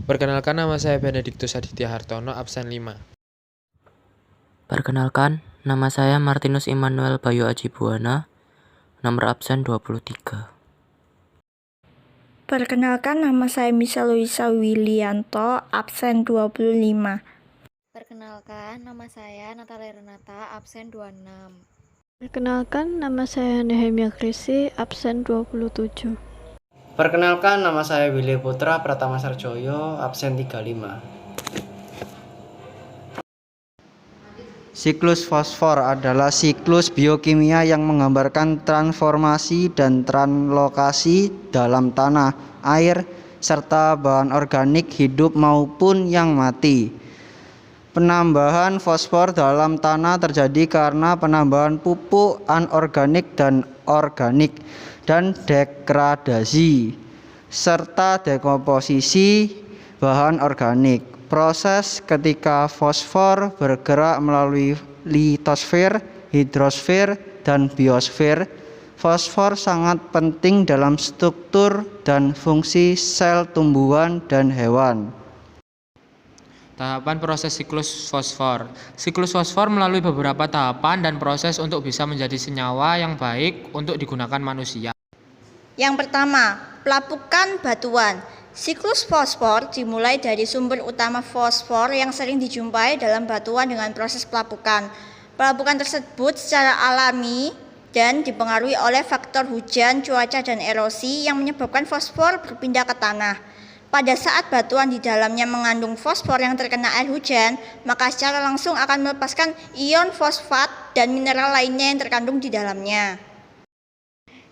Perkenalkan, nama saya Benediktus Aditya Hartono, absen 5. Perkenalkan, nama saya Martinus Immanuel Bayu Ajibuana, nomor absen 23. Perkenalkan, nama saya Misha Luisa Wilianto, absen 25. Perkenalkan, nama saya Natalia Renata, absen 26. Perkenalkan, nama saya Nehemia Krisi, absen 27. Perkenalkan, nama saya Willy Putra Pratama Sarjoyo, absen 35. Siklus fosfor adalah siklus biokimia yang menggambarkan transformasi dan translokasi dalam tanah, air, serta bahan organik hidup maupun yang mati. Penambahan fosfor dalam tanah terjadi karena penambahan pupuk anorganik dan organik dan degradasi serta dekomposisi bahan organik. Proses ketika fosfor bergerak melalui litosfer, hidrosfer, dan biosfer. Fosfor sangat penting dalam struktur dan fungsi sel tumbuhan dan hewan. Tahapan proses siklus fosfor. Siklus fosfor melalui beberapa tahapan dan proses untuk bisa menjadi senyawa yang baik untuk digunakan manusia. Yang pertama, pelapukan batuan. Siklus fosfor dimulai dari sumber utama fosfor yang sering dijumpai dalam batuan dengan proses pelapukan. Pelapukan tersebut secara alami dan dipengaruhi oleh faktor hujan, cuaca, dan erosi yang menyebabkan fosfor berpindah ke tanah. Pada saat batuan di dalamnya mengandung fosfor yang terkena air hujan, maka secara langsung akan melepaskan ion fosfat dan mineral lainnya yang terkandung di dalamnya.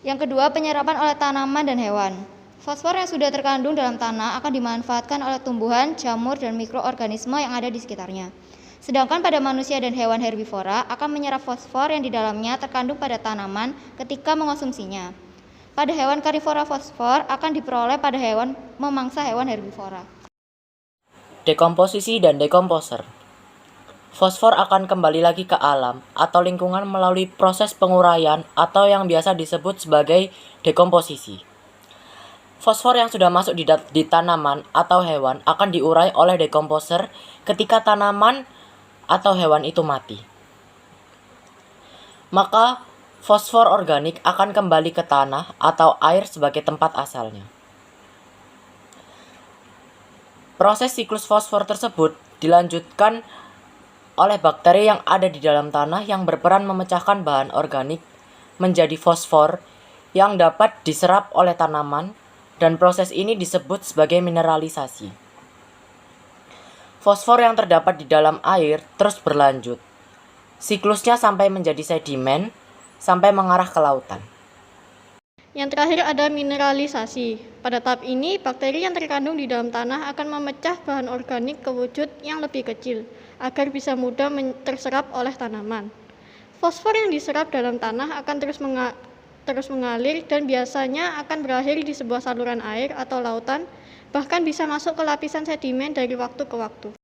Yang kedua, penyerapan oleh tanaman dan hewan. Fosfor yang sudah terkandung dalam tanah akan dimanfaatkan oleh tumbuhan, jamur, dan mikroorganisme yang ada di sekitarnya. Sedangkan pada manusia dan hewan herbivora akan menyerap fosfor yang di dalamnya terkandung pada tanaman ketika mengonsumsinya. Pada hewan karnivora, fosfor akan diperoleh pada hewan memangsa hewan herbivora. Dekomposisi dan dekomposer. Fosfor akan kembali lagi ke alam atau lingkungan melalui proses penguraian atau yang biasa disebut sebagai dekomposisi. Fosfor yang sudah masuk di tanaman atau hewan akan diurai oleh dekomposer ketika tanaman atau hewan itu mati. Maka fosfor organik akan kembali ke tanah atau air sebagai tempat asalnya. Proses siklus fosfor tersebut dilanjutkan oleh bakteri yang ada di dalam tanah yang berperan memecahkan bahan organik menjadi fosfor yang dapat diserap oleh tanaman, dan proses ini disebut sebagai mineralisasi. Fosfor yang terdapat di dalam air terus berlanjut. Siklusnya sampai menjadi sedimen, sampai mengarah ke lautan. Yang terakhir ada mineralisasi. Pada tahap ini, bakteri yang terkandung di dalam tanah akan memecah bahan organik ke wujud yang lebih kecil, agar bisa mudah terserap oleh tanaman. Fosfor yang diserap dalam tanah akan terus mengalir dan biasanya akan berakhir di sebuah saluran air atau lautan, bahkan bisa masuk ke lapisan sedimen dari waktu ke waktu.